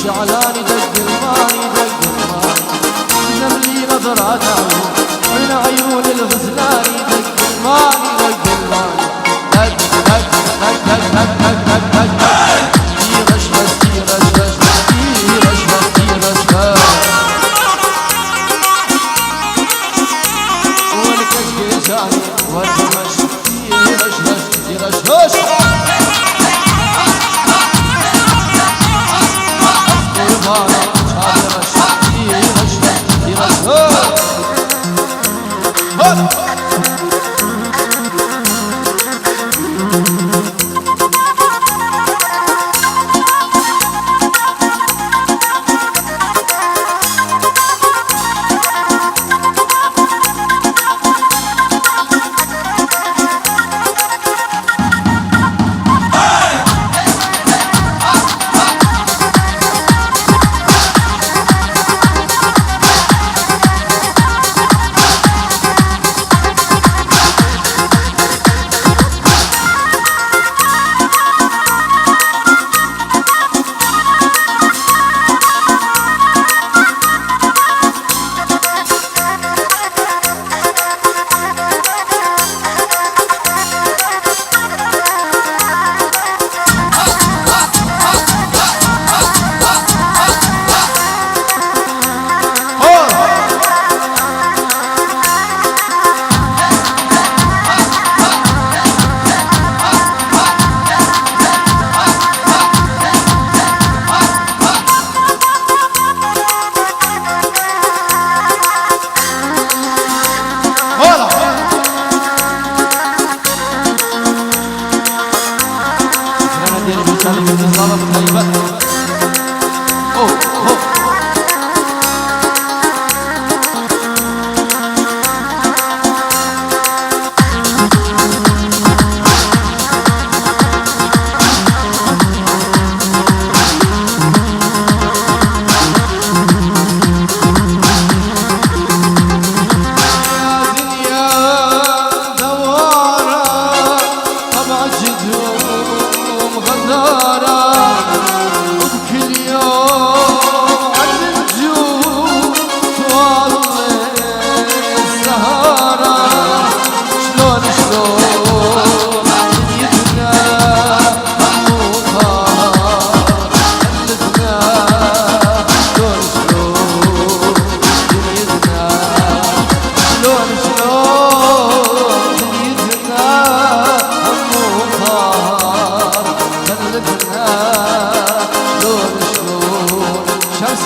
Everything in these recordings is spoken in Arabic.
شعلاني دق الماني دق الماني نملي نظرات من عيون الغزلاني دق الماني دق الماني دق دق دق دق دق دق دق دق تيرش بس تيرش بس تيرش بس تيرش بس والكشك جاني والرمش تيرش بس تيرش بس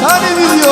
حبيبي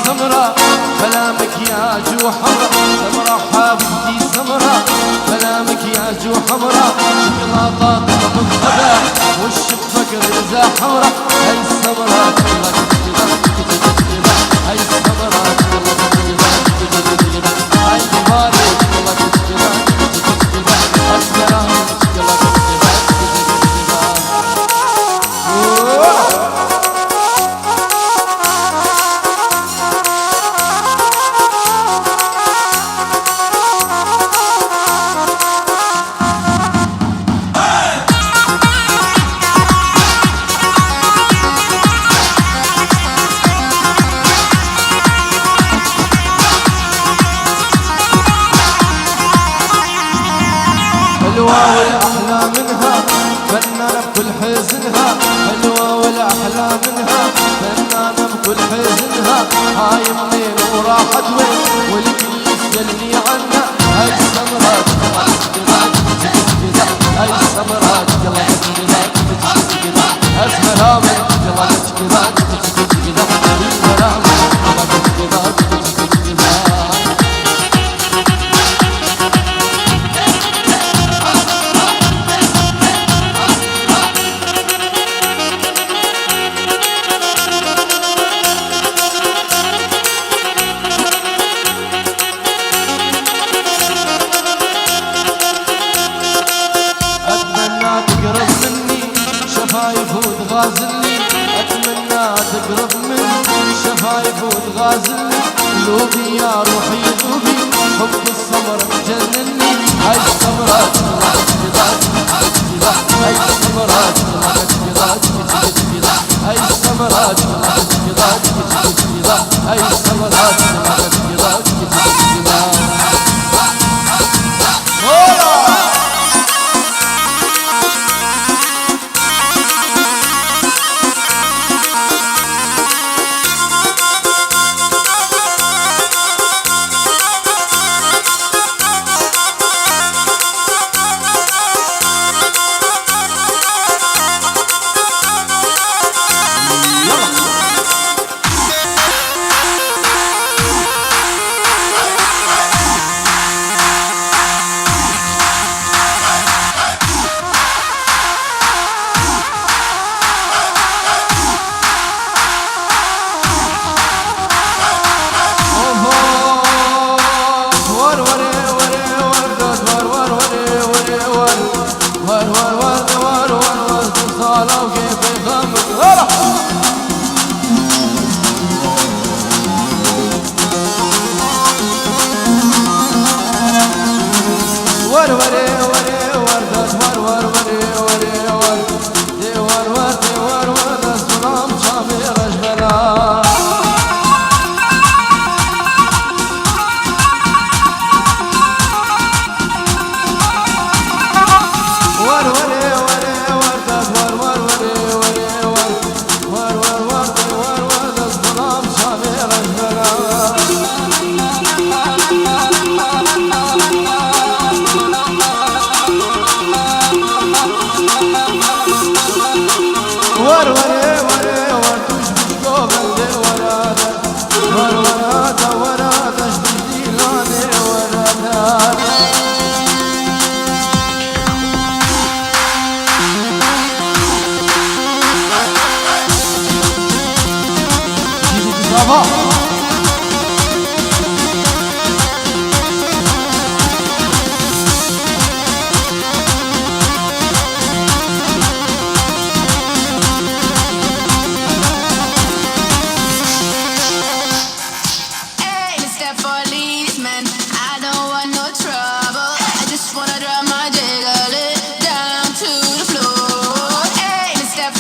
سمرة بلا مكياج وحمرا والشبك غرزة حمرا هاي السمرات هاي السمرات هاي جمالي حلوة والأحلى منها فنانة بكل حزنها حلوة والأحلى منها فنانة بكل حزنها هاي منين وراحت وين والكل يسألني عنها هاي السمرات هاي السمرات يلا كذا اسمها من يلا كذا غازلني أتمنى تقرب مني شفايف وتغازلني قلوبي يا روحي ذوبي حب السمر مجنني هاي السمرات هاي السمرات هاي السمرات هاي السمرات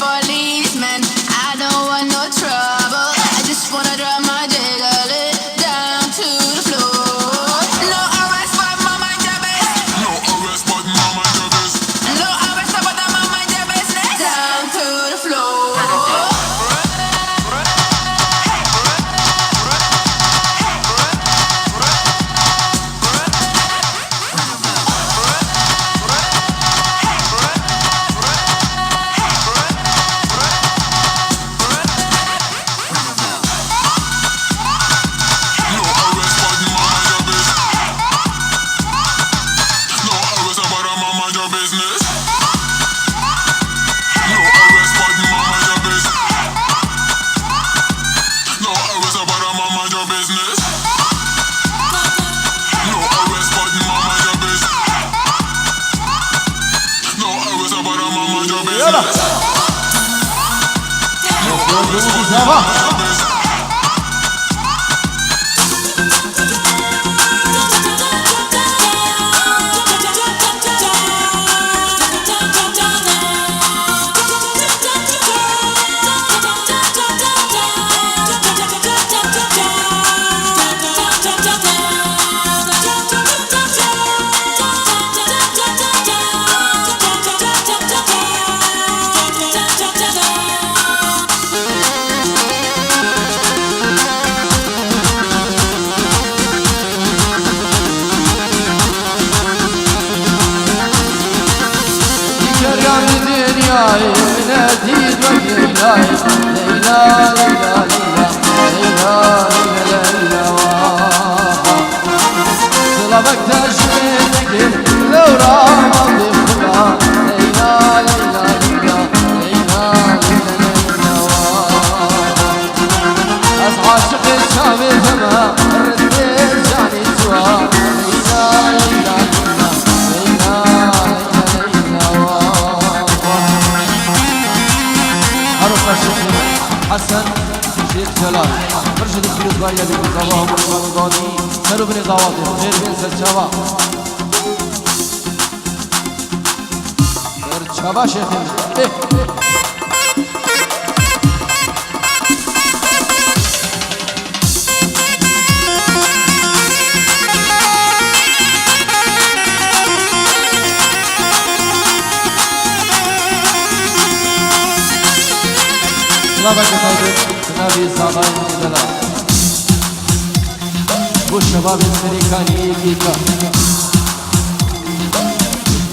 Policeman, I don't want no trouble. I just wanna drive my business. No arrest, but mama your business. No arrest, but mama your business. No arrest, but mama your business. حسن شيخ جلال مرشد الفيروز باريا بن زوا ومرشد الضاني سلو بن زواتي خير بن سلشابا سلشابا شيخ طلبة كتابة نبي صالحين كدلا والشباب الأمريكاني كيكا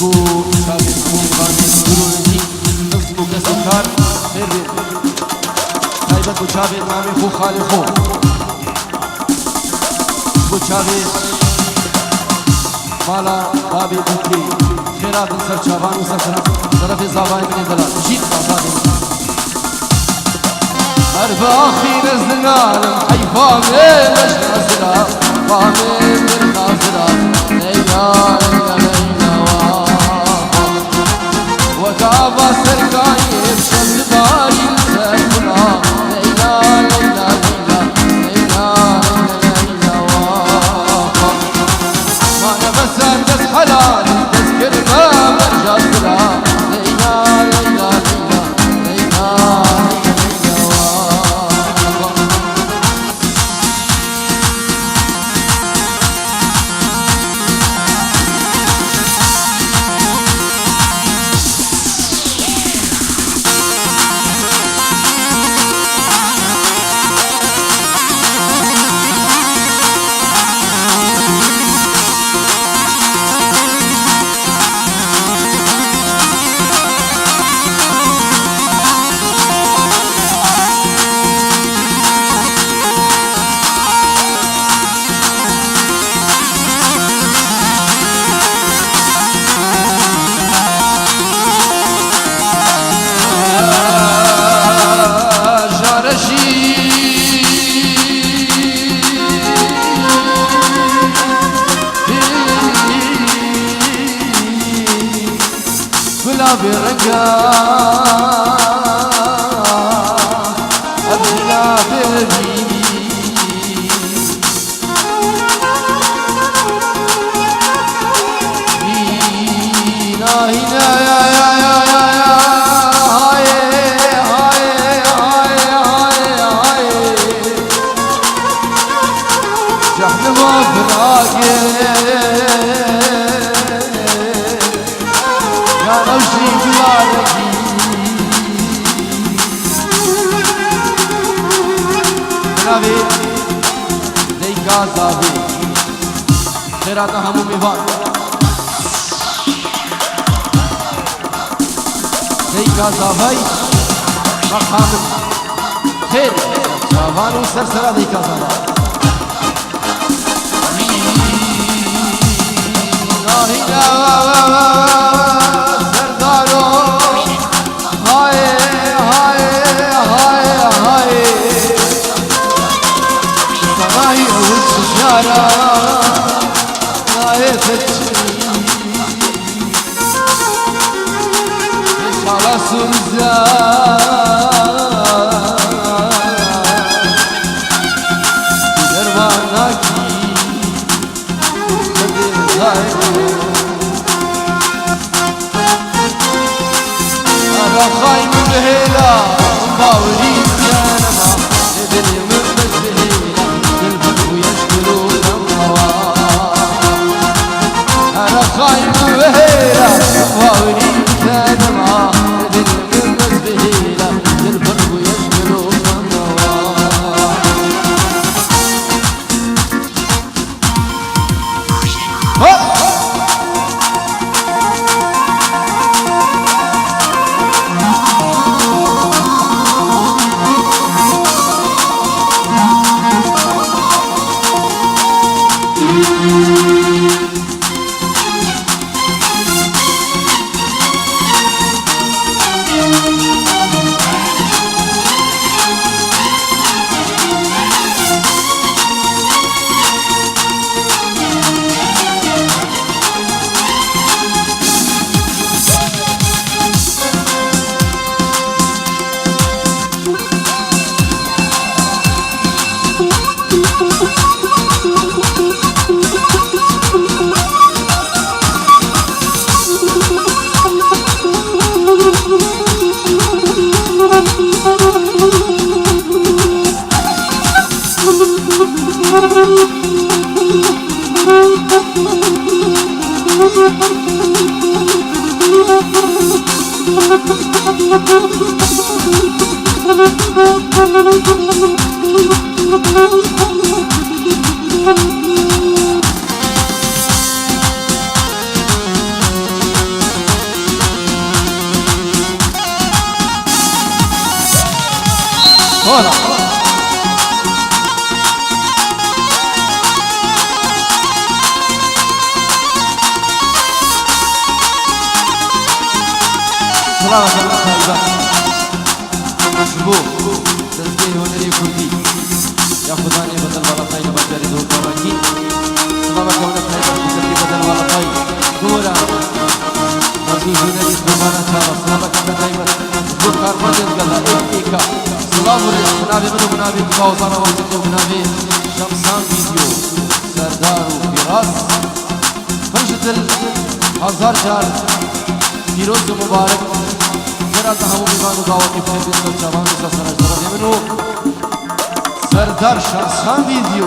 بو شباب الأمريكاني كلوني نصبو كسكر خير طيبة بو شباب مامي خو خالي خو بو شباب مالا بابي بكري خيرات سر شبان وسر طرف زباين كدلا جيت بابا أرباخي نزلنا حيفا من نازرة ومن نازرة ليلى ليلى ليلى وكابا سرقاي بشمس باري السفرة ليلى ليلى ليلى ليلى ليلى ما نبسر دس حلال تذكر ما مرجع سرا ليلى ليلى ليلى برقا أبلا برديني هنا هنا يا يا يا يا يا هاي هاي هاي هاي هاي جحن ما فراقي زابي خيرات همو ميوان ديكا زابي مقام خير شافان وسرسرة ديكا زابي سردارو هاي هاي هاي هاي سماهي دل من مزهيلة يلفت ويشكلون النوار أنا خايف وهيلة واولي بتدمع دل من مزهيلة يلفت ويشكلون النوار هلا سلامة الله طيبة شبو تزكيه ونري كردي يا خداني بدل ولا طيب بجري دور براكي سلامة كونك طيبة بجري بدل ولا طيب دورا مرزوز ونري سلامة شابة سلامة كونك طيبة دور كارمان دزگلا إيكا سلام ورد منابي باوزانا وزيد منابي شمسان فيديو سردار وفراس خمشتل هزار جار فيروز مبارك فرات همو بیمان و دعوتی فهم بیستر شبان بیستر سرجدار منو سردار شمسان ویدیو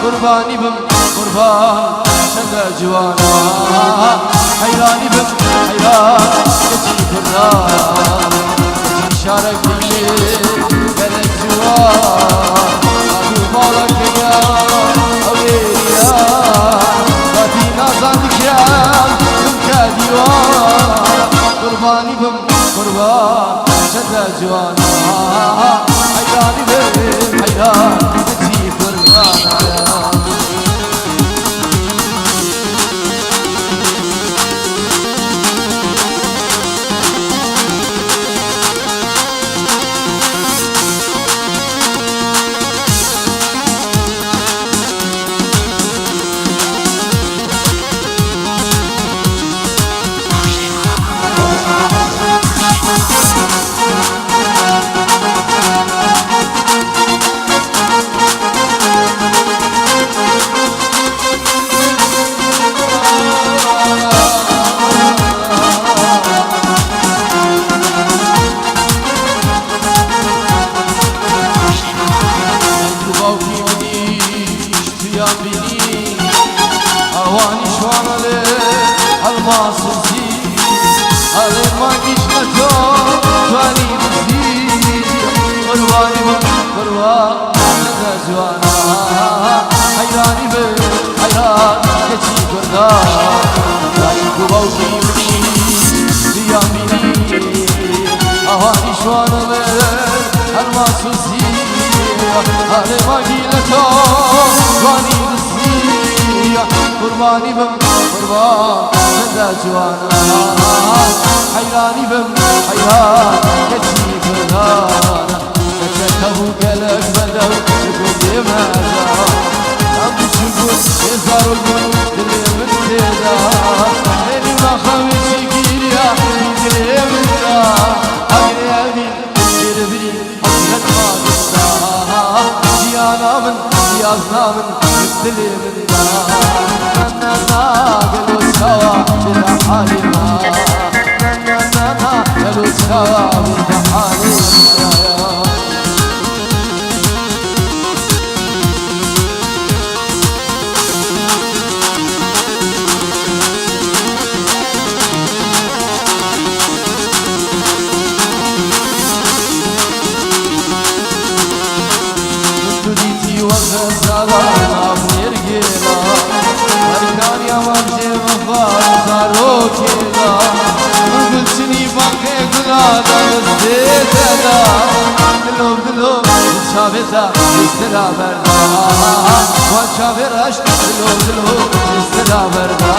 قرباني بم قربان شد جوانا حيراني بم حيران كتي كران كتي شارك بي قلت جوان أبو بالك يا أوليا باتي نازانك يا بمك ديوان قرباني بم قربان شد جوانا حيراني بم حيران كتي كران حيراني بالحيران كتي قردان رايك وبوكي دياميني أهاني شوان الماسوسي هالي ما قيلتو جواني نسي قرباني بم قربان سندا جوانا حيراني بم حيران كتي قردان شابتا استلا بردا وان شابرش دلو دلو استلا بردا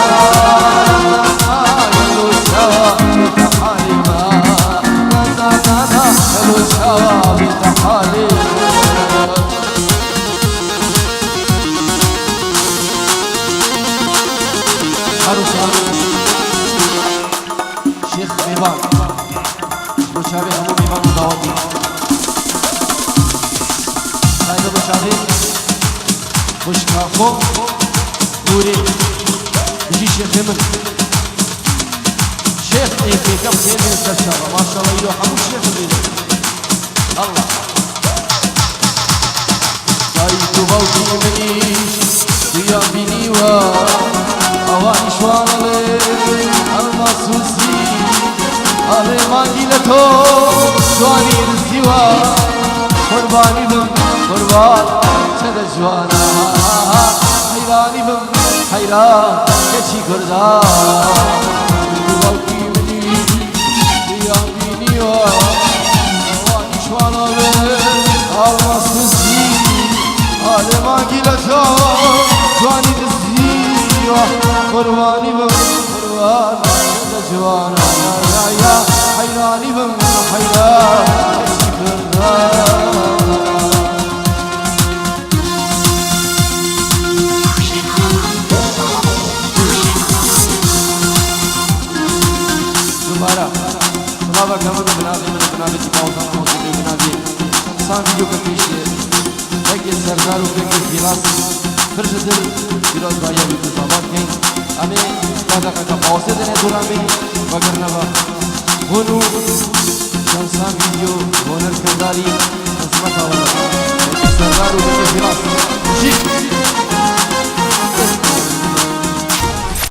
يلو شوا بتحاليما يلو شوا بتحاليما شيخ ميبان بوشابي همو ميبان دعوتي سايد بوشابي بوشكافو دوري بيجي شيخ من شيخ ايكي كم خير من السرشارة ما شاء الله يلو حمو شيخ بيدي الله سايد بوتي منيش ويا بنيوا اواني شوانالي المصوصي آره مانگیلتو جوانی رزیوا قربانی بم قربان چه جوانا حیرانی بم حیران کچی کردا باوکی منی بیان بینیوا اوانی شوانالي المصوصي آره مانگیلتو جوانی رزیوا قربانی بم قربان جوانا يا حيراني بم حيران دوباره طلابا كمان بنادي من بنادي تقاوطا موسيقى بنادي انسان فيديو كفيش هيك سردار وهيك فراس فرجدل فراس بايا بيتو طابات كين أمي هذا كقاوسة دنيا دورامي وقرنا با هونو شانسان فيديو هونر كنداري